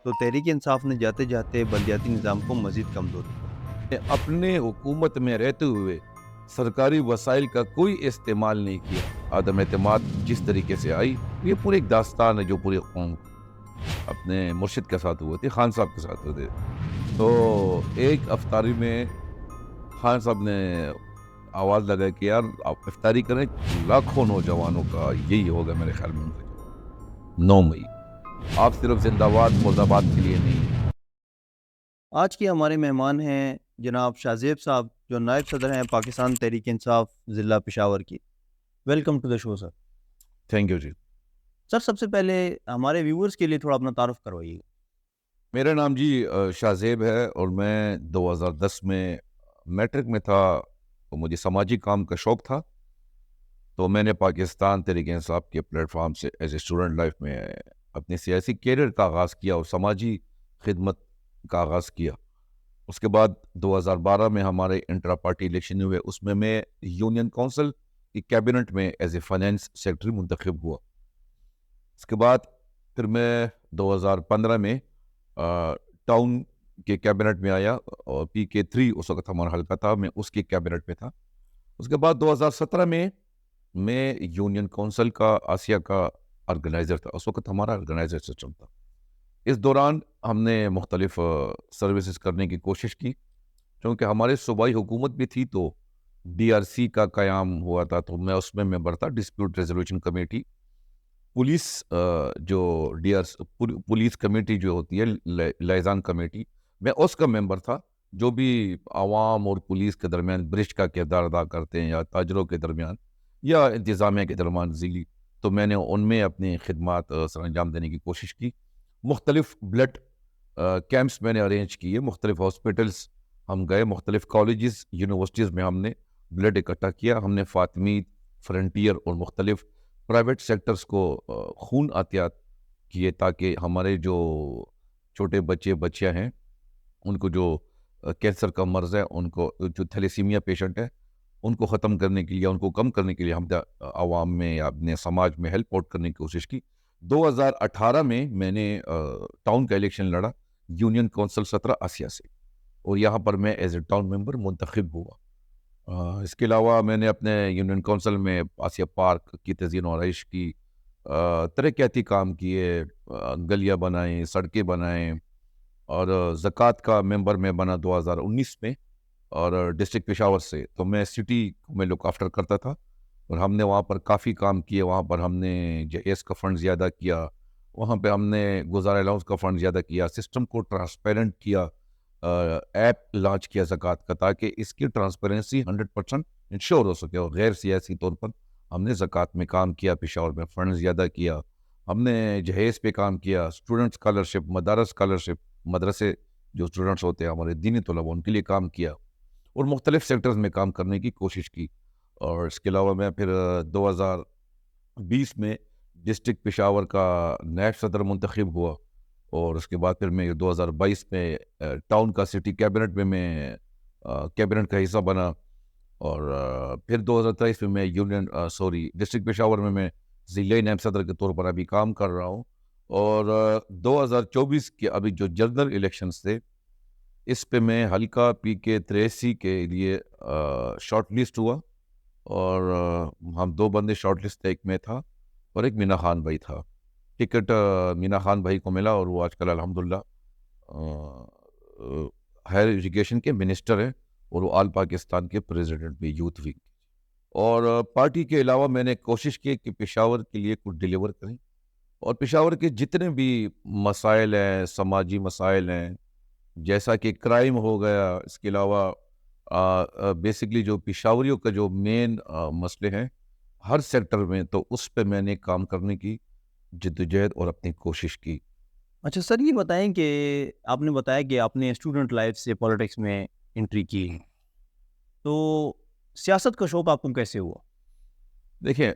تو تحریک انصاف نے جاتے جاتے بلدیاتی نظام کو مزید کمزور کیا۔ اپنے حکومت میں رہتے ہوئے سرکاری وسائل کا کوئی استعمال نہیں کیا۔ عدم اعتماد جس طریقے سے آئی، یہ پوری ایک داستان ہے جو پوری قوم اپنے مرشد کے ساتھ ہوئے تھے، خان صاحب کے ساتھ ہوئے تھے۔ تو ایک افطاری میں خان صاحب نے آواز لگائی کہ یار آپ افطاری کریں، لاکھوں نوجوانوں کا یہی ہوگا میرے خیال میں 9 مئی، آپ صرف زندہ باد مرد آباد کے لیے نہیں۔ آج کے ہمارے مہمان ہیں جناب شاہزیب صاحب، جو نائب صدر ہیں پاکستان تحریک انصاف ضلع پشاور کی۔ Welcome to the show sir. Thank you جی۔ سر سب سے پہلے ہمارے ویورز کے لیے تھوڑا اپنا تعارف کروائیے گا۔ میرا نام جی شاہزیب ہے، اور میں 2010 میں میٹرک میں تھا، تو مجھے سماجی کام کا شوق تھا، تو میں نے پاکستان تحریک انصاف کے پلیٹ فارم سے ایز اے اسٹوڈنٹ لائف میں اپنے سیاسی کیریئر کا آغاز کیا اور سماجی خدمت کا آغاز کیا۔ اس کے بعد 2012 میں ہمارے انٹرا پارٹی الیکشن ہوئے، اس میں یونین کونسل کی کیبنٹ میں ایز اے فائنینس سیکرٹری منتخب ہوا۔ اس کے بعد پھر میں 2015 میں ٹاؤن کے کیبنٹ میں آیا، اور PK3 اس وقت ہمارا حلقہ تھا، میں اس کے کیبنٹ میں تھا۔ اس کے بعد 2017 میں یونین کونسل کا آسیہ کا آرگنائزر تھا، اس وقت ہمارا آرگنائزر سسٹم تھا۔ اس دوران ہم نے مختلف سروسز کرنے کی کوشش کی، کیونکہ ہمارے صوبائی حکومت بھی تھی، تو DRC کا قیام ہوا تھا، تو میں اس میں ممبر تھا، ڈسپیوٹ ریزولوشن کمیٹی۔ پولیس جو پولیس کمیٹی جو ہوتی ہے، لائزان کمیٹی، میں اس کا ممبر تھا، جو بھی عوام اور پولیس کے درمیان برج کا کردار ادا کرتے ہیں، یا تاجروں کے درمیان یا انتظامیہ کے درمیان ذیلی، تو میں نے ان میں اپنی خدمات سر انجام دینے کی کوشش کی۔ مختلف بلڈ کیمپس میں نے ارینج کیے، مختلف ہاسپٹلس ہم گئے، مختلف کالجز یونیورسٹیز میں ہم نے بلڈ اکٹھا کیا۔ ہم نے فاطمی، فرنٹیئر اور مختلف پرائیویٹ سیکٹرز کو خون عطیات کیے، تاکہ ہمارے جو چھوٹے بچیاں ہیں، ان کو جو کینسر کا مرض ہے، ان کو جو تھیلیسیمیا پیشنٹ ہے، ان کو ختم کرنے کے لیے، ان کو کم کرنے کے لیے ہم عوام میں یا اپنے سماج میں ہیلپ آؤٹ کرنے کی کوشش کی۔ 2018 میں نے ٹاؤن کا الیکشن لڑا یونین کونسل 17 آسیہ سے، اور یہاں پر میں ایز اے ٹاؤن ممبر منتخب ہوا۔ اس کے علاوہ میں نے اپنے یونین کونسل میں آسیہ پارک کی تزئین و آرائش کی، ترقیاتی کام کیے، گلیاں بنائیں، سڑکیں بنائیں، اور زکوٰۃ کا ممبر میں بنا 2019 میں، اور ڈسٹرکٹ پشاور سے تو میں سٹی میں لک آفٹر کرتا تھا، اور ہم نے وہاں پر کافی کام کیے۔ وہاں پر ہم نے JS کا فنڈ زیادہ کیا، وہاں پہ ہم نے گزارا الاؤنس کا فنڈ زیادہ کیا، سسٹم کو ٹرانسپیرنٹ کیا، ایپ لانچ کیا زکوٰۃ کا، تاکہ اس کی ٹرانسپیرنسی 100% انشور ہو سکے، اور غیر سیاسی طور پر ہم نے زکوٰۃ میں کام کیا، پشاور میں فنڈ زیادہ کیا، ہم نے جہیز پہ کام کیا، اسٹوڈنٹ اسکالرشپ، مدارس اسکالرشپ، مدرسے جو اسٹوڈنٹس ہوتے ہیں ہمارے دینی طلباء، ان کے لیے کام کیا، اور مختلف سیکٹرز میں کام کرنے کی کوشش کی۔ اور اس کے علاوہ میں پھر 2020 میں ڈسٹرکٹ پشاور کا نائب صدر منتخب ہوا، اور اس کے بعد پھر میں 2022 میں ٹاؤن کا سٹی کیبنٹ میں کیبنٹ کا حصہ بنا، اور پھر 2023 میں ڈسٹرکٹ پشاور میں ضلعی نائب صدر کے طور پر ابھی کام کر رہا ہوں۔ اور 2024 کے ابھی جو جنرل الیکشنز تھے، اس پہ میں حلقہ PK83 کے لیے شارٹ لسٹ ہوا، اور ہم 2 بندے شارٹ لسٹ تھے، ایک میں تھا اور ایک مینا خان بھائی تھا۔ ٹکٹ مینا خان بھائی کو ملا، اور وہ آج کل الحمدللہ ہائر ایجوکیشن کے منسٹر ہیں، اور وہ آل پاکستان کے پریزیڈنٹ بھی یوتھ ونگ۔ اور پارٹی کے علاوہ میں نے کوشش کی کہ پشاور کے لیے کچھ ڈیلیور کریں، اور پشاور کے جتنے بھی مسائل ہیں، سماجی مسائل ہیں، جیسا کہ کرائم ہو گیا، اس کے علاوہ بیسکلی جو پشاوریوں کا جو مین مسئلے ہیں ہر سیکٹر میں، تو اس پہ میں نے کام کرنے کی جدوجہد اور اپنی کوشش کی۔ اچھا سر، یہ بتائیں کہ آپ نے بتایا کہ آپ نے اسٹوڈنٹ لائف سے پولیٹکس میں انٹری کی، تو سیاست کا شوق آپ کو کیسے ہوا؟ دیکھیں،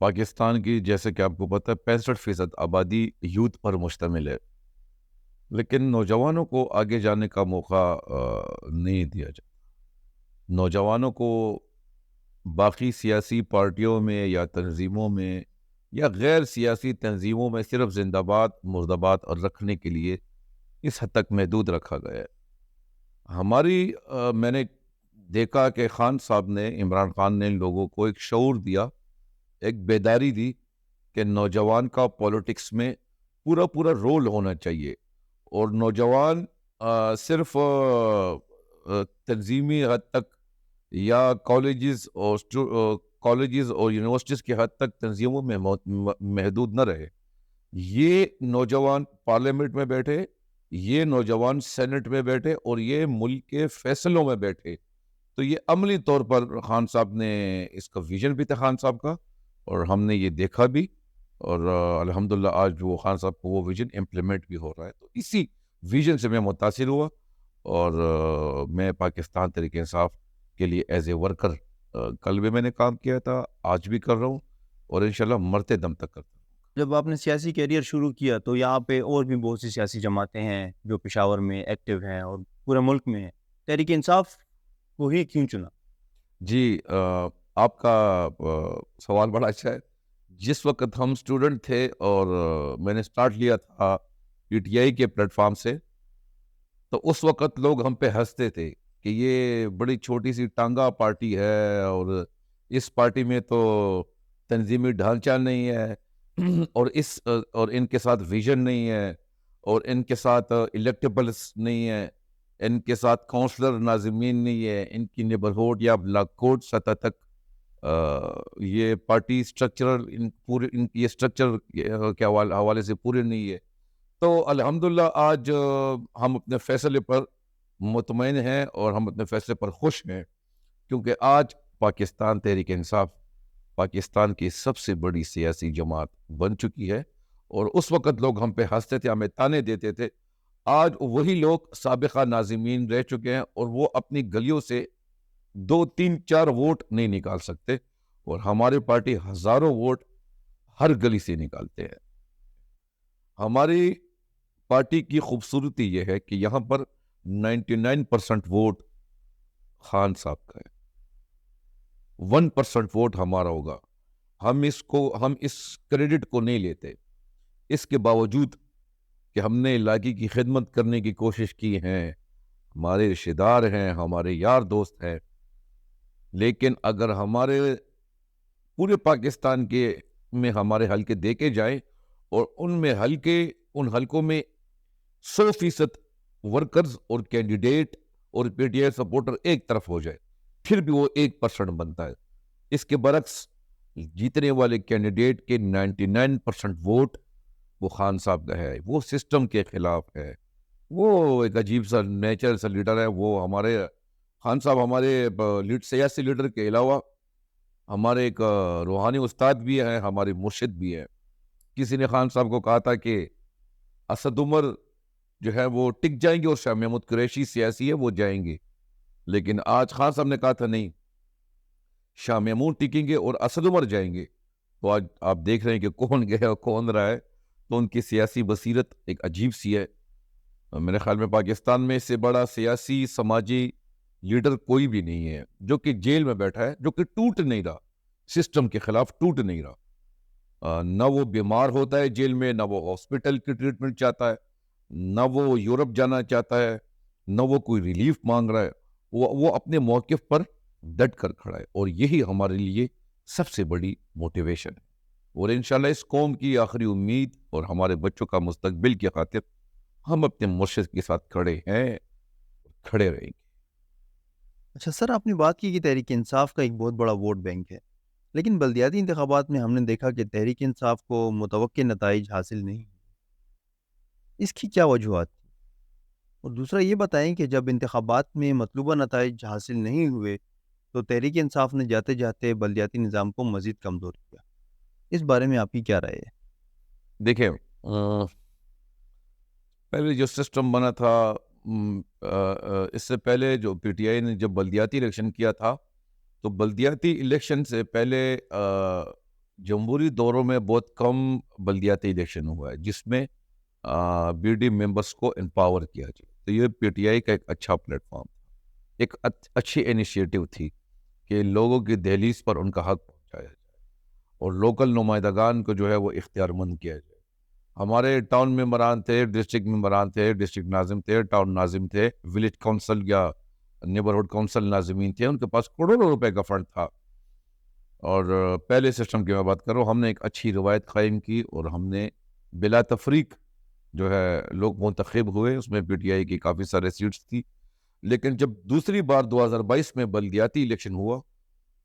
پاکستان کی جیسے کہ آپ کو پتہ ہے 65% آبادی یوتھ پر مشتمل ہے، لیکن نوجوانوں کو آگے جانے کا موقع نہیں دیا جاتا۔ نوجوانوں کو باقی سیاسی پارٹیوں میں یا تنظیموں میں یا غیر سیاسی تنظیموں میں صرف زندہ باد مردباد اور رکھنے کے لیے اس حد تک محدود رکھا گیا ہے. میں نے دیکھا کہ خان صاحب نے، عمران خان نے لوگوں کو ایک شعور دیا، ایک بیداری دی کہ نوجوان کا پولیٹکس میں پورا رول ہونا چاہیے، اور نوجوان صرف تنظیمی حد تک یا کالجز اور یونیورسٹیز کی حد تک تنظیموں میں محدود نہ رہے. یہ نوجوان پارلیمنٹ میں بیٹھے، یہ نوجوان سینٹ میں بیٹھے، اور یہ ملک کے فیصلوں میں بیٹھے. تو یہ عملی طور پر خان صاحب نے، اس کا ویژن بھی تھا خان صاحب کا، اور ہم نے یہ دیکھا بھی، اور الحمدللہ آج وہ خان صاحب کو وہ ویژن امپلیمنٹ بھی ہو رہا ہے. تو اسی ویژن سے میں متاثر ہوا، اور میں پاکستان تحریک انصاف کے لیے ایز اے ورکر کل بھی میں نے کام کیا تھا، آج بھی کر رہا ہوں، اور انشاءاللہ مرتے دم تک کرتا ہوں. جب آپ نے سیاسی کیریئر شروع کیا تو یہاں پہ اور بھی بہت سی سیاسی جماعتیں ہیں جو پشاور میں ایکٹیو ہیں اور پورے ملک میں ہیں. تحریک انصاف کو ہی کیوں چنا؟ جی، آپ کا سوال بڑا اچھا ہے. جس وقت ہم اسٹوڈنٹ تھے اور میں نے سٹارٹ لیا تھا پی ٹی آئی کے پلیٹ فارم سے، تو اس وقت لوگ ہم پہ ہنستے تھے کہ یہ بڑی چھوٹی سی ٹانگا پارٹی ہے، اور اس پارٹی میں تو تنظیمی ڈھانچہ نہیں ہے، اور ان کے ساتھ ویژن نہیں ہے، اور ان کے ساتھ الیکٹیبلس نہیں ہے، ان کے ساتھ کونسلر ناظمین نہیں ہے، ان کی نیبرہوڈ یا بلاک کوڈ سطح تک یہ پارٹی اسٹرکچرل یہ اسٹرکچر کے حوالے سے پورے نہیں ہے. تو الحمدللہ آج ہم اپنے فیصلے پر مطمئن ہیں، اور ہم اپنے فیصلے پر خوش ہیں، کیونکہ آج پاکستان تحریک انصاف پاکستان کی سب سے بڑی سیاسی جماعت بن چکی ہے. اور اس وقت لوگ ہم پہ ہنستے تھے، ہمیں تانے دیتے تھے، آج وہی لوگ سابقہ ناظمین رہ چکے ہیں، اور وہ اپنی گلیوں سے 2 3 4 ووٹ نہیں نکال سکتے، اور ہماری پارٹی ہزاروں ووٹ ہر گلی سے نکالتے ہیں. ہماری پارٹی کی خوبصورتی یہ ہے کہ یہاں پر 99% ووٹ خان صاحب کا ہے، 1% ووٹ ہمارا ہوگا. ہم اس کریڈٹ کو نہیں لیتے، اس کے باوجود کہ ہم نے علاقے کی خدمت کرنے کی کوشش کی ہے، ہمارے رشتہ دار ہیں، ہمارے یار دوست ہیں، لیکن اگر ہمارے پورے پاکستان میں ہمارے حلقے دیکھے جائیں، اور ان حلقوں میں 100% ورکرز اور کینڈیڈیٹ اور پی ٹی آئی سپورٹر ایک طرف ہو جائے، پھر بھی وہ 1% بنتا ہے. اس کے برعکس جیتنے والے کینڈیڈیٹ کے 99% ووٹ وہ خان صاحب کا ہے. وہ سسٹم کے خلاف ہے، وہ ایک عجیب سا نیچرل سا لیڈر ہے. وہ ہمارے خان صاحب ہمارے سیاسی لیڈر کے علاوہ ہمارے ایک روحانی استاد بھی ہیں، ہمارے مرشد بھی ہیں. کسی نے خان صاحب کو کہا تھا کہ اسد عمر جو ہے وہ ٹک جائیں گے، اور شاہ محمود قریشی سیاسی ہے وہ جائیں گے. لیکن آج خان صاحب نے کہا تھا نہیں، شاہ محمود ٹکیں گے اور اسد عمر جائیں گے. تو آج آپ دیکھ رہے ہیں کہ کون گیا اور کون رہا ہے. تو ان کی سیاسی بصیرت ایک عجیب سی ہے. میرے خیال میں پاکستان میں اس سے بڑا سیاسی سماجی لیڈر کوئی بھی نہیں ہے جو کہ جیل میں بیٹھا ہے، جو کہ ٹوٹ نہیں رہا، سسٹم کے خلاف ٹوٹ نہیں رہا. نہ وہ بیمار ہوتا ہے جیل میں، نہ وہ ہاسپٹل کی ٹریٹمنٹ چاہتا ہے، نہ وہ یورپ جانا چاہتا ہے، نہ وہ کوئی ریلیف مانگ رہا ہے. وہ اپنے موقف پر ڈٹ کر کھڑا ہے، اور یہی ہمارے لیے سب سے بڑی موٹیویشن ہے. اور انشاءاللہ اس قوم کی آخری امید اور ہمارے بچوں کا مستقبل کی خاطر ہم اپنے مرشد کے ساتھ کھڑے ہیں، کھڑے رہیں گے. اچھا سر، آپ نے بات کی کہ تحریک انصاف کا ایک بہت بڑا ووٹ بینک ہے، لیکن بلدیاتی انتخابات میں ہم نے دیکھا کہ تحریک انصاف کو متوقع نتائج حاصل نہیں ہوئے. اس کی کیا وجوہات تھی؟ اور دوسرا یہ بتائیں کہ جب انتخابات میں مطلوبہ نتائج حاصل نہیں ہوئے تو تحریک انصاف نے جاتے جاتے بلدیاتی نظام کو مزید کمزور کیا. اس بارے میں آپ کی کیا رائے ہے؟ دیکھیں، پہلے جو سسٹم بنا تھا، اس سے پہلے جو پی ٹی آئی نے جب بلدیاتی الیکشن کیا تھا، تو بلدیاتی الیکشن سے پہلے جمہوری دوروں میں بہت کم بلدیاتی الیکشن ہوا ہے جس میں بی ڈی ممبرس کو امپاور کیا جائے. تو یہ پی ٹی آئی کا ایک اچھا پلیٹ فارم، ایک اچھی انیشیٹو تھی کہ لوگوں کی دہلیز پر ان کا حق پہنچایا جائے. اور لوکل نمائندگان کو جو ہے وہ اختیار مند کیا جائے. ہمارے ٹاؤن ممبران تھے، ڈسٹرکٹ ممبران تھے، ڈسٹرکٹ ناظم تھے، ٹاؤن ناظم تھے، ولیج کونسل یا نیبرہڈ کونسل ناظمین تھے، ان کے پاس کروڑوں روپے کا فنڈ تھا. اور پہلے سسٹم کی میں بات کر رہا ہوں، ہم نے ایک اچھی روایت قائم کی اور ہم نے بلا تفریق جو ہے لوگ منتخب ہوئے. اس میں پی ٹی آئی کی کافی سارے سیٹس تھی. لیکن جب دوسری بار 2022 میں بلدیاتی الیکشن ہوا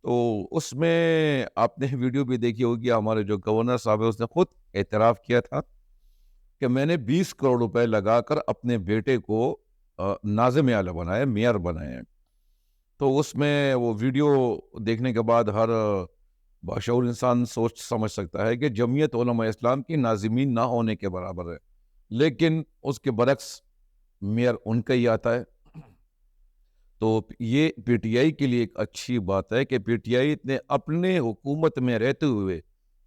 تو اس میں آپ نے ویڈیو بھی دیکھی ہوگی، ہمارے جو گورنر صاحب ہے اس نے خود اعتراف کیا تھا کہ میں نے 20 کروڑ روپے لگا کر اپنے بیٹے کو ناظم اعلیٰ بنایا، میئر بنایا. تو اس میں وہ ویڈیو دیکھنے کے بعد ہر باشعور انسان سوچ سمجھ سکتا ہے کہ جمعیت علماء اسلام کی ناظمین نہ ہونے کے برابر ہے. لیکن اس کے برعکس میئر ان کا ہی آتا ہے. تو یہ پی ٹی آئی کے لیے ایک اچھی بات ہے کہ پی ٹی آئی نے اپنے حکومت میں رہتے ہوئے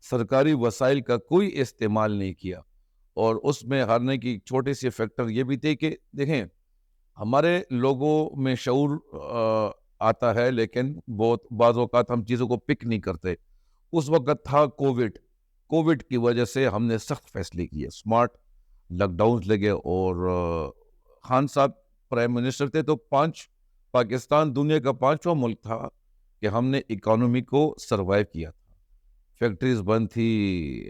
سرکاری وسائل کا کوئی استعمال نہیں کیا. اور اس میں ہارنے کی چھوٹی سی فیکٹر یہ بھی تھے کہ دیکھیں ہمارے لوگوں میں شعور آتا ہے، لیکن بہت بعض اوقات ہم چیزوں کو پک نہیں کرتے. اس وقت تھا کووڈ کی وجہ سے ہم نے سخت فیصلے کیے، سمارٹ لاک ڈاؤنز لگے. اور خان صاحب پرائم منسٹر تھے تو پاکستان دنیا کا 5واں ملک تھا کہ ہم نے اکانومی کو سروائیو کیا تھا. فیکٹریز بند تھی،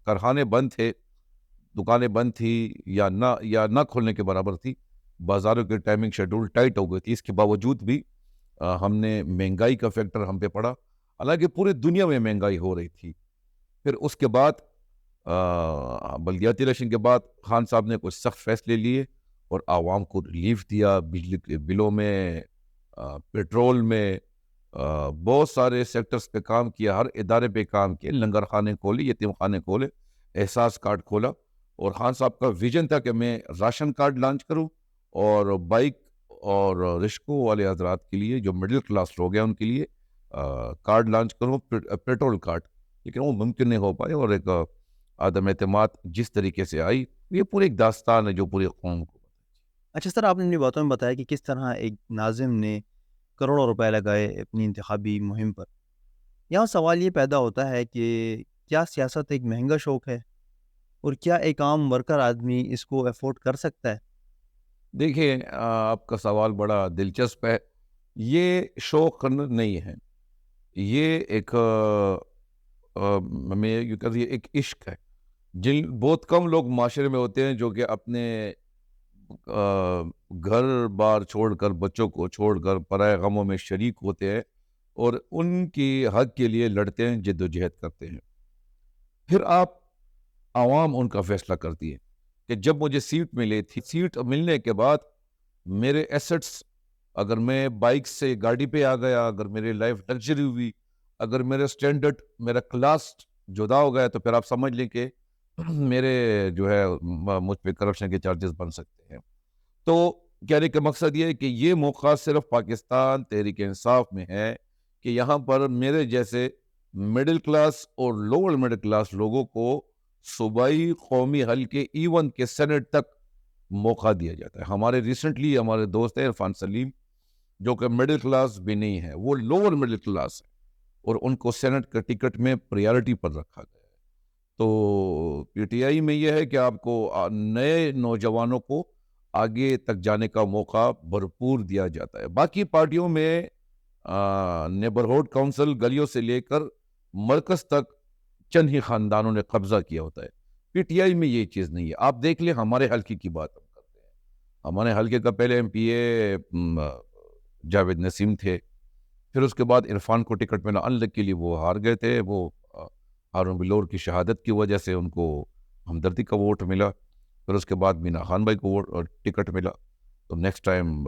کارخانے بند تھے، دکانیں بند تھی یا نہ کھولنے کے برابر تھی. بازاروں کے ٹائمنگ شیڈول ٹائٹ ہو گئی تھی. اس کے باوجود بھی ہم نے مہنگائی کا فیکٹر ہم پہ پڑا، حالانکہ پورے دنیا میں مہنگائی ہو رہی تھی. پھر اس کے بعد بلدیاتی الیکشن کے بعد خان صاحب نے کچھ سخت فیصلے لیے اور عوام کو ریلیف دیا. بجلی کے بلوں میں، پیٹرول میں، بہت سارے سیکٹرز پہ کام کیا، ہر ادارے پہ کام کیے. لنگر خانے کھولے، یتیم خانے کھولے، احساس کارڈ کھولا. اور خان صاحب کا ویژن تھا کہ میں راشن کارڈ لانچ کروں اور بائک اور رشکوں والے حضرات کے لیے جو مڈل کلاس لوگ ہیں ان کے لیے کارڈ لانچ کروں، پیٹرول کارڈ. لیکن وہ ممکن نہیں ہو پائے اور ایک عدم اعتماد جس طریقے سے آئی، یہ پوری ایک داستان ہے جو پوری قوم کو. اچھا سر، آپ نے اپنی باتوں میں بتایا کہ کس طرح ایک ناظم نے کروڑوں روپے لگائے اپنی انتخابی مہم پر. یہاں سوال یہ پیدا ہوتا ہے کہ کیا سیاست ایک مہنگا شوق ہے اور کیا ایک عام ورکر آدمی اس کو افورڈ کر سکتا ہے؟ دیکھیے آپ کا سوال بڑا دلچسپ ہے. یہ شوق نہیں ہے، یہ ایک میں یہ کہہ یہ ایک عشق ہے. بہت کم لوگ معاشرے میں ہوتے ہیں جو کہ اپنے گھر بار چھوڑ کر، بچوں کو چھوڑ کر پرائے غموں میں شریک ہوتے ہیں اور ان کی حق کے لیے لڑتے ہیں، جد و جہد کرتے ہیں. پھر عوام ان کا فیصلہ کرتی ہے کہ جب مجھے سیٹ ملی تھی، سیٹ ملنے کے بعد میرے ایسٹس، اگر میں بائک سے گاڑی پہ آ گیا، اگر میری لائف لگژری ہوئی، اگر میرے سٹینڈرڈ، میرا کلاس جدا ہو گیا، تو پھر آپ سمجھ لیں کہ میرے جو ہے مجھ پہ کرپشن کے چارجز بن سکتے ہیں. تو کہنے کا مقصد یہ ہے کہ یہ موقع صرف پاکستان تحریک انصاف میں ہے کہ یہاں پر میرے جیسے مڈل کلاس اور لوور مڈل کلاس لوگوں کو صوبائی، قومی حلقے، ایون کے سینٹ تک موقع دیا جاتا ہے. ریسنٹلی ہمارے دوست ہیں عرفان سلیم، جو کہ مڈل کلاس بھی نہیں ہے، وہ لوور مڈل کلاس ہے، اور ان کو سینٹ کا ٹکٹ میں پریارٹی پر رکھا گیا ہے. تو پی ٹی آئی میں یہ ہے کہ آپ کو نئے نوجوانوں کو آگے تک جانے کا موقع بھرپور دیا جاتا ہے. باقی پارٹیوں میں نیبرہڈ کونسل گلیوں سے لے کر مرکز تک چند ہی خاندانوں نے قبضہ کیا ہوتا ہے. پی ٹی آئی میں یہ چیز نہیں ہے. آپ دیکھ لیں ہمارے حلقے کی بات ہم کرتے ہیں. ہمارے حلقے کا پہلے ایم پی اے جاوید نسیم تھے، پھر اس کے بعد عرفان کو ٹکٹ ملا، ان لک کے لیے وہ ہار گئے تھے. وہ ہارون بلور کی شہادت کی وجہ سے ان کو ہمدردی کا ووٹ ملا. پھر اس کے بعد مینا خان بھائی کو ٹکٹ ملا. تو نیکسٹ ٹائم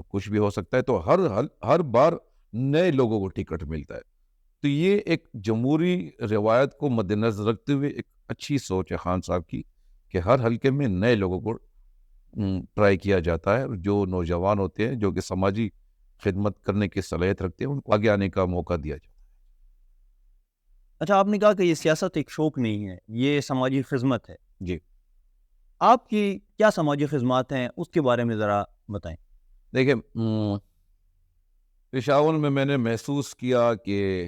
کچھ بھی ہو سکتا ہے. تو ہر بار نئے لوگوں کو ٹکٹ ملتا ہے. تو یہ ایک جمہوری روایت کو مد نظر رکھتے ہوئے ایک اچھی سوچ ہے خان صاحب کی کہ ہر حلقے میں نئے لوگوں کو ٹرائی کیا جاتا ہے. جو نوجوان ہوتے ہیں، جو کہ سماجی خدمت کرنے کی صلاحیت رکھتے ہیں، ان کو آگے آنے کا موقع دیا جاتا ہے. اچھا، آپ نے کہا کہ یہ سیاست ایک شوق نہیں ہے، یہ سماجی خدمت ہے. جی آپ کی کیا سماجی خدمات ہیں، اس کے بارے میں ذرا بتائیں. دیکھیں، پشاور میں نے محسوس کیا کہ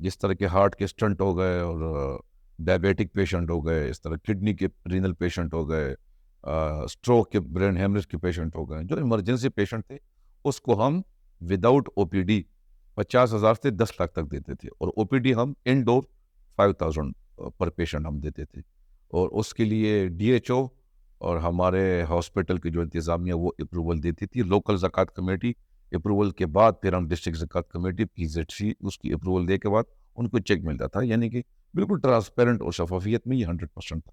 جس طرح کے ہارٹ کے اسٹنٹ ہو گئے اور ڈائبیٹک پیشنٹ ہو گئے، اس طرح کڈنی کے رینل پیشنٹ ہو گئے، اسٹروک کے برین ہیمریج کے پیشنٹ ہو گئے، جو ایمرجنسی پیشنٹ تھے اس کو ہم وداؤٹ او پی ڈی 50,000 سے 10 لاکھ تک دیتے تھے، اور او پی ڈی ہم انڈور 5,000 پر پیشنٹ ہم دیتے تھے، اور اس کے لیے ڈی ایچ او اور ہمارے ہاسپٹل کی جو انتظامیہ وہ اپروول دیتی تھی، لوکل زکوٰۃ کمیٹی اپروول کے بعد پھر ہم ڈسٹرکٹ زکوٰۃ کمیٹی PZC اس کی اپروول دے کے بعد ان کو چیک ملتا تھا، یعنی کہ بالکل ٹرانسپیرنٹ اور شفافیت میں یہ 100% تھا۔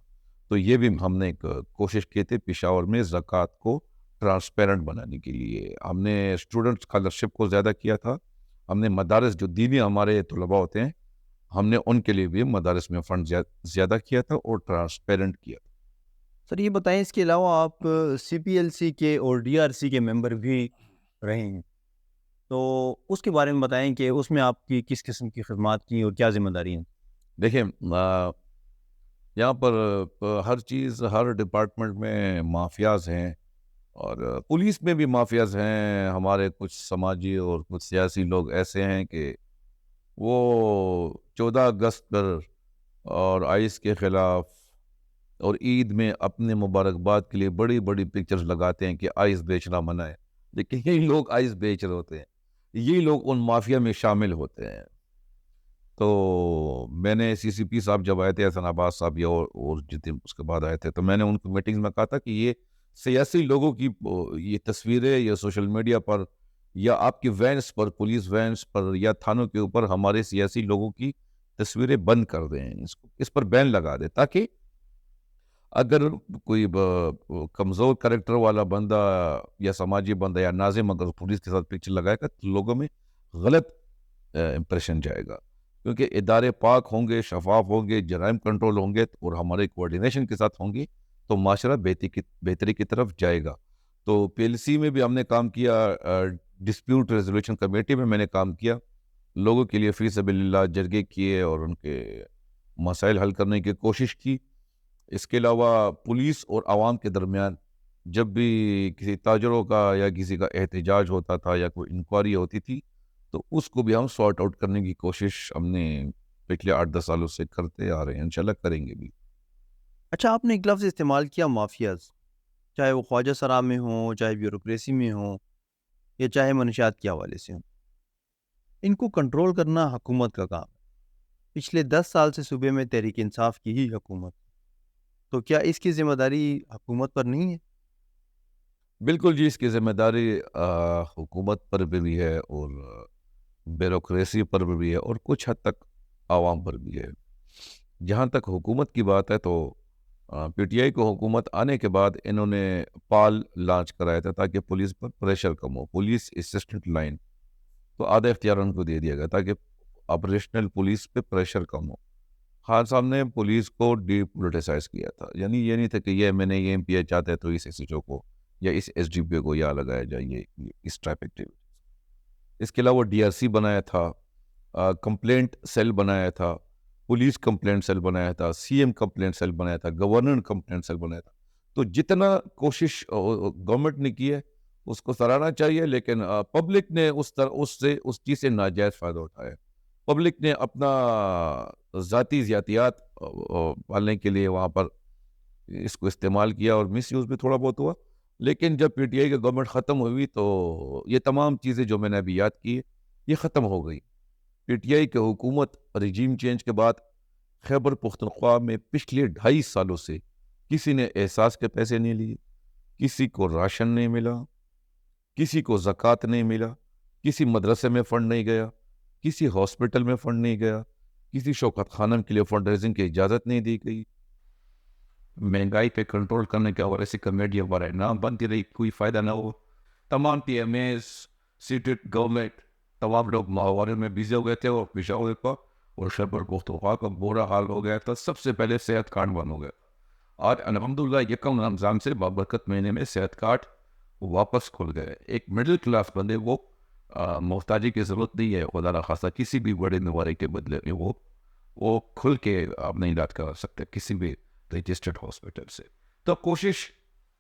تو یہ بھی ہم نے ایک کوشش کی تھی پشاور میں زکوٰۃ کو ٹرانسپیرنٹ بنانے کے لیے۔ ہم نے اسٹوڈنٹ اسکالرشپ کو زیادہ کیا تھا، ہم نے مدارس جو دینی ہمارے طلباء ہوتے ہیں ہم نے ان کے لیے بھی مدارس میں فنڈ زیادہ کیا تھا اور ٹرانسپیرنٹ کیا تھا۔ سر یہ بتائیں اس کے علاوہ آپ CPLC کے اور DRC کے ممبر بھی رہے ہیں، تو اس کے بارے میں بتائیں کہ اس میں آپ کی کس قسم کی خدمات کی اور کیا ذمہ داری ہیں؟ دیکھیں یہاں پر ہر چیز، ہر ڈپارٹمنٹ میں مافیاز ہیں، اور پولیس میں بھی مافیاز ہیں۔ ہمارے کچھ سماجی اور کچھ سیاسی لوگ ایسے ہیں کہ وہ 14 اگست پر اور آئس کے خلاف اور عید میں اپنے مبارکباد کے لیے بڑی بڑی پکچرز لگاتے ہیں کہ آئس بیچنا منع ہے، لیکن یہی لوگ آئس بیچ رہے ہوتے ہیں، یہی لوگ ان مافیا میں شامل ہوتے ہیں۔ تو میں نے CCP صاحب جب آئے تھے، احسن عباس صاحب یا اور جتنے اس کے بعد آئے تھے، تو میں نے ان کو میٹنگز میں کہا تھا کہ یہ سیاسی لوگوں کی یہ تصویریں یا سوشل میڈیا پر یا آپ کی وینس پر، پولیس وینس پر یا تھانوں کے اوپر ہمارے سیاسی لوگوں کی تصویریں بند کر دیں، اس پر بین لگا دیں، تاکہ اگر کوئی کمزور کریکٹر والا بندہ یا سماجی بندہ یا ناظم اگر پولیس کے ساتھ پکچر لگائے گا تو لوگوں میں غلط امپریشن جائے گا، کیونکہ ادارے پاک ہوں گے، شفاف ہوں گے، جرائم کنٹرول ہوں گے اور ہمارے کوارڈینیشن کے ساتھ ہوں گے تو معاشرہ بہتری کی طرف جائے گا۔ تو PLC میں بھی ہم نے کام کیا، ڈسپیوٹ ریزولوشن کمیٹی میں میں نے کام کیا، لوگوں کے لیے فی سبیل اللہ جرگے کیے اور ان کے مسائل حل کرنے کی کوشش کی۔ اس کے علاوہ پولیس اور عوام کے درمیان جب بھی کسی تاجروں کا یا کسی کا احتجاج ہوتا تھا یا کوئی انکوائری ہوتی تھی تو اس کو بھی ہم سارٹ آؤٹ کرنے کی کوشش ہم نے پچھلے 8-10 سالوں سے کرتے آ رہے ہیں، انشاءاللہ کریں گے بھی۔ اچھا، آپ نے ایک لفظ استعمال کیا مافیاز، چاہے وہ خواجہ سرا میں ہوں، چاہے بیوروکریسی میں ہوں یا چاہے منشیات کے حوالے سے ہوں، ان کو کنٹرول کرنا حکومت کا کام ہے۔ پچھلے 10 سال سے صوبے میں تحریک انصاف کی ہی حکومت، تو کیا اس کی ذمہ داری حکومت پر نہیں ہے؟ بالکل جی، اس کی ذمہ داری حکومت پر بھی ہے اور بیوروکریسی پر بھی ہے اور کچھ حد تک عوام پر بھی ہے۔ جہاں تک حکومت کی بات ہے تو PTI کو حکومت آنے کے بعد انہوں نے پال لانچ کرایا تھا تاکہ پولیس پر پریشر کم ہو، پولیس اسسٹنٹ لائن، تو آدھا اختیار ان کو دے دیا گیا تاکہ آپریشنل پولیس پہ پریشر کم ہو۔ خان صاحب نے پولیس کو ڈی پولیٹیسائز کیا تھا، یعنی یہ نہیں تھا کہ یہ MNA یہ MPI چاہتے ہیں تو اس SHO کو یا اس SDPO کو یہاں لگایا جائے، یہ اس ٹائپ ایکٹیویٹیز۔ اس کے علاوہ DRC بنایا تھا، کمپلینٹ سیل بنایا تھا، پولیس کمپلینٹ سیل بنایا تھا، CM کمپلینٹ سیل بنایا تھا، گورنر کمپلینٹ سیل بنایا تھا۔ تو جتنا کوشش گورنمنٹ نے کی ہے اس کو سراہنا چاہیے، لیکن پبلک نے اس چیز سے ناجائز فائدہ اٹھایا۔ پبلک نے اپنا ذاتی زیاتیات پالنے کے لیے وہاں پر اس کو استعمال کیا اور مس یوز بھی تھوڑا بہت ہوا، لیکن جب PTI کی گورنمنٹ ختم ہوئی تو یہ تمام چیزیں جو میں نے ابھی یاد کی یہ ختم ہو گئی۔ PTI کی حکومت رجیم چینج کے بعد خیبر پختونخوا میں پچھلے 2.5 سالوں سے کسی نے احساس کے پیسے نہیں لیے، کسی کو راشن نہیں ملا، کسی کو زکوٰۃ نہیں ملا، کسی مدرسے میں فنڈ نہیں گیا، کسی ہاسپٹل میں فنڈ نہیں گیا، کسی شوکت خانم کے لیے فنڈ ریزنگ کی اجازت نہیں دی گئی۔ مہنگائی پہ کنٹرول کرنے کے حوالے سے کمیٹی ہمارے نام بنتی رہی، کوئی فائدہ نہ ہو۔ تمام PMAs، سیٹڈ گورنمنٹ، تمام لوگ ماہوارے میں بزی ہو گئے تھے اور پشاور کا اور خیبر پختونخوا کا برا حال ہو گیا تھا۔ سب سے پہلے صحت کارڈ بند ہو گیا۔ آج الحمدللہ یکم رمضان سے بابرکت مہینے میں صحت کارڈ واپس کھل گئے۔ ایک مڈل کلاس بندے وہ محتاجی کی ضرورت نہیں ہے، خدا نخواستہ کسی بھی بڑے بیماری کے بدلے میں وہ کھل کے اپنا علاج کرا سکتے کسی بھی رجسٹرڈ ہاسپٹل سے۔ تو کوشش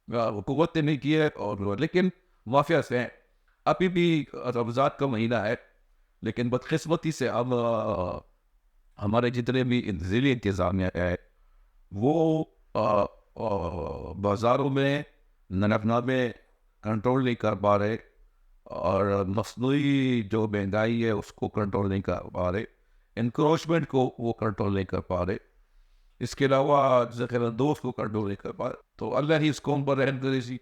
حکومت نے نہیں کی ہے، اور لیکن مافیا سے ہیں۔ ابھی بھی رمضان کا مہینہ ہے، لیکن بدقسمتی سے ہم ہمارے جتنے بھی ضلعی انتظامیہ ہے وہ بازاروں میں نقل کنٹرول نہیں کر پا رہے، اور مصنوعی جو مہنگائی ہے اس کو کنٹرول نہیں کر پا رہے، انکروچمنٹ کو وہ کنٹرول نہیں کر پا رہے، اس کے علاوہ ذخیرہ اندوز کو کنٹرول نہیں کر پا رہے. تو اللہ ہی اس قوم پر رحم کرے. سی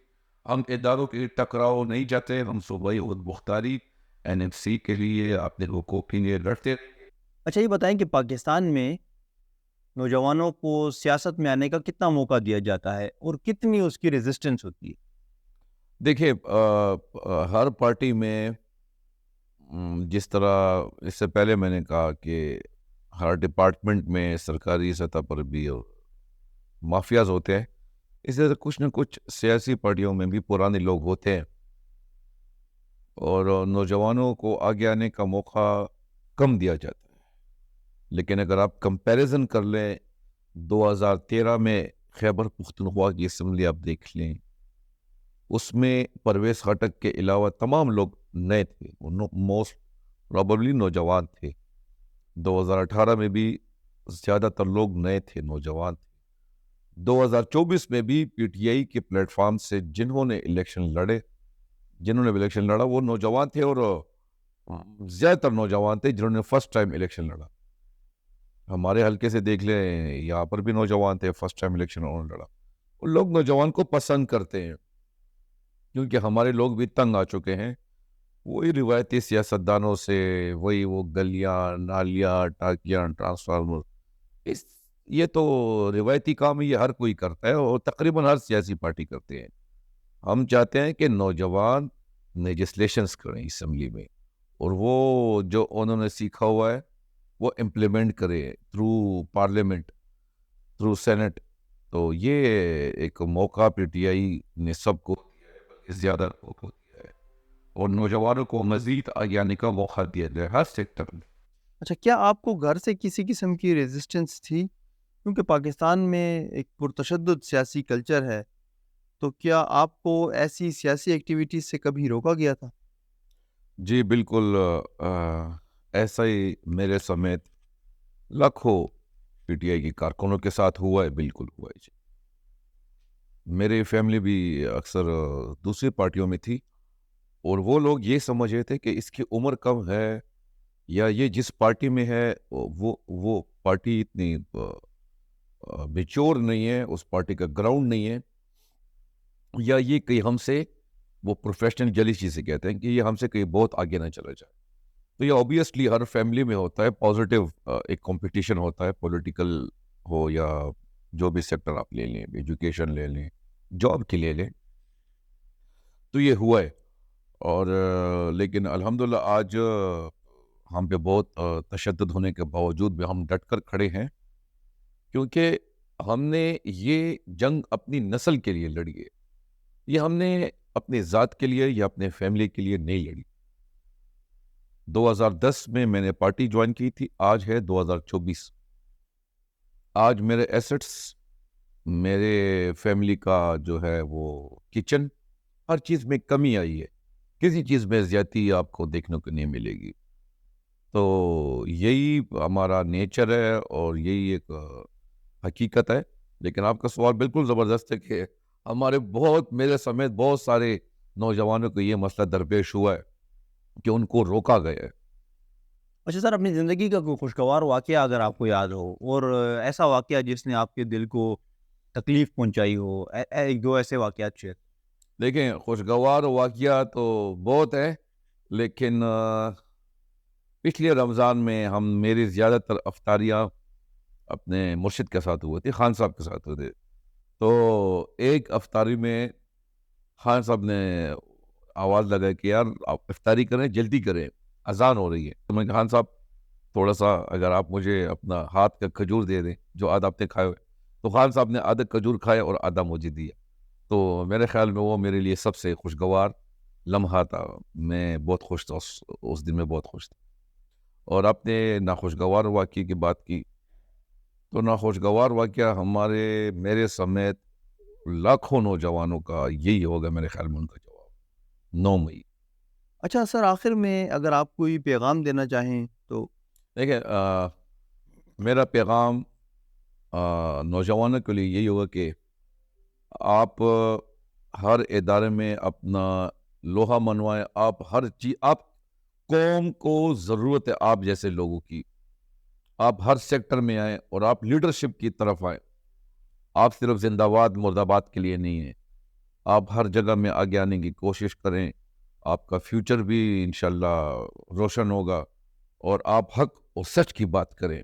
ہم اداروں کے ٹکراؤ نہیں چاہتے، ہم صوبائی خود مختاری NMC کے لیے اپنے حقوق کے لیے لڑتے رہیں. اچھا یہ بتائیں کہ پاکستان میں نوجوانوں کو سیاست میں آنے کا کتنا موقع دیا جاتا ہے اور کتنی اس کی ریزسٹنس ہوتی ہے؟ دیکھیے ہر پارٹی میں جس طرح اس سے پہلے میں نے کہا کہ ہر ڈپارٹمنٹ میں سرکاری سطح پر بھی مافیاز ہوتے ہیں، اسی طرح کچھ نہ کچھ سیاسی پارٹیوں میں بھی پرانے لوگ ہوتے ہیں، اور نوجوانوں کو آگے آنے کا موقع کم دیا جاتا ہے. لیکن اگر آپ کمپیریزن کر لیں 2013 میں خیبر پختونخوا کی اسمبلی آپ دیکھ لیں، اس میں پرویز خٹک کے علاوہ تمام لوگ نئے تھے، موسٹ پراببلی نوجوان تھے. 2018 میں بھی زیادہ تر لوگ نئے تھے، نوجوان تھے. 2024 میں بھی PTI کے پلیٹ فارم سے جنہوں نے الیکشن لڑا وہ نوجوان تھے، اور زیادہ تر نوجوان تھے جنہوں نے فرسٹ ٹائم الیکشن لڑا. ہمارے حلقے سے دیکھ لیں، یہاں پر بھی نوجوان تھے، فرسٹ ٹائم الیکشن انہوں نے لڑا. اور لوگ نوجوان کو پسند کرتے ہیں کیونکہ ہمارے لوگ بھی تنگ آ چکے ہیں وہی روایتی سیاستدانوں سے، وہی وہ گلیاں، نالیاں، ٹاکیاں، ٹرانسفارمر. یہ تو روایتی کام یہ ہر کوئی کرتا ہے، اور تقریباً ہر سیاسی پارٹی کرتے ہیں. ہم چاہتے ہیں کہ نوجوان لیجسلیشنز کریں اسمبلی میں، اور وہ جو انہوں نے سیکھا ہوا ہے وہ امپلیمنٹ کرے تھرو پارلیمنٹ، تھرو سینٹ. تو یہ ایک موقع PTI نے سب کو دیا ہے، بلکہ زیادہ لوگوں کو دیا ہے، اور نوجوانوں کو مزید آگے آنے کا موقع دیا جائے ہر سیکٹر میں. اچھا کیا آپ کو گھر سے کسی قسم کی ریزسٹنس تھی؟ کیونکہ پاکستان میں ایک پرتشدد سیاسی کلچر ہے، تو کیا آپ کو ایسی سیاسی ایکٹیویٹیز سے کبھی روکا گیا تھا؟ جی بالکل، ایسا ہی میرے سمیت لاکھوں PTI کی کارکنوں کے ساتھ ہوا ہے، بالکل ہوا ہے. جی میری فیملی بھی اکثر دوسری پارٹیوں میں تھی، اور وہ لوگ یہ سمجھ رہے تھے کہ اس کی عمر کم ہے، یا یہ جس پارٹی میں ہے وہ پارٹی اتنی میچور نہیں ہے، اس پارٹی کا گراؤنڈ نہیں ہے، یا یہ کہیں ہم سے، وہ پروفیشنل جیلیسی سے کہتے ہیں کہ یہ ہم سے کہیں بہت آگے نہ چلا جائے. تو یہ آبویسلی ہر فیملی میں ہوتا ہے، پازیٹیو ایک کمپٹیشن ہوتا ہے، پولیٹیکل ہو یا جو بھی سیکٹر آپ لے لیں، ایجوکیشن لے لیں، جاب کے لے لیں. تو یہ ہوا ہے، اور لیکن الحمدللہ آج ہم پہ بہت تشدد ہونے کے باوجود بھی ہم ڈٹ کر کھڑے ہیں، کیونکہ ہم نے یہ جنگ اپنی نسل کے لیے لڑی ہے. یہ ہم نے اپنے ذات کے لیے یا اپنے فیملی کے لیے نہیں لڑی. 2010 میں نے پارٹی جوائن کی تھی، آج ہے 2024. آج میرے ایسٹس، میرے فیملی کا جو ہے وہ کچن، ہر چیز میں کمی آئی ہے، کسی چیز میں زیادتی آپ کو دیکھنے کو نہیں ملے گی. تو یہی ہمارا نیچر ہے اور یہی ایک حقیقت ہے. لیکن آپ کا سوال بالکل زبردست ہے کہ ہمارے میرے سمیت بہت سارے نوجوانوں کو یہ مسئلہ درپیش ہوا ہے کہ ان کو روکا گیا ہے. اچھا سر، اپنی زندگی کا کوئی خوشگوار واقعہ اگر آپ کو یاد ہو، اور ایسا واقعہ جس نے آپ کے دل کو تکلیف پہنچائی ہو، ایک دو ایسے واقعات شیئر. دیکھیں خوشگوار واقعہ تو بہت ہے، لیکن پچھلے رمضان میں میری زیادہ تر افطاریاں اپنے مرشد کے ساتھ ہوئے تھے، خان صاحب کے ساتھ ہوئے تھے. تو ایک افطاری میں خان صاحب نے آواز لگائی کہ یار آپ افطاری کریں، جلدی کریں، اذان ہو رہی ہے. تو میں نے کہا خان صاحب تھوڑا سا اگر آپ مجھے اپنا ہاتھ کا کھجور دے دیں جو آدھا آپ نے کھائے ہوئے. تو خان صاحب نے آدھا کھجور کھایا اور آدھا مجھے دیا. تو میرے خیال میں وہ میرے لیے سب سے خوشگوار لمحہ تھا. میں بہت خوش تھا، اس دن میں بہت خوش تھا. اور آپ نے ناخوشگوار واقعے کی بات کی، تو ناخوشگوار واقعہ میرے سمیت لاکھوں نوجوانوں کا یہی ہوگا میرے خیال میں ان کا جواب، 9 مئی. اچھا سر، آخر میں اگر آپ کوئی پیغام دینا چاہیں تو. دیکھیں میرا پیغام نوجوانوں کے لیے یہی ہوگا کہ آپ ہر ادارے میں اپنا لوہا منوائیں. آپ ہر چیز، آپ قوم کو ضرورت ہے آپ جیسے لوگوں کی. آپ ہر سیکٹر میں آئیں اور آپ لیڈرشپ کی طرف آئیں. آپ صرف زندہ آباد مرد آباد کے لیے نہیں ہیں. آپ ہر جگہ میں آگے آنے کی کوشش کریں. آپ کا فیوچر بھی انشاءاللہ روشن ہوگا اور آپ حق اور سچ کی بات کریں.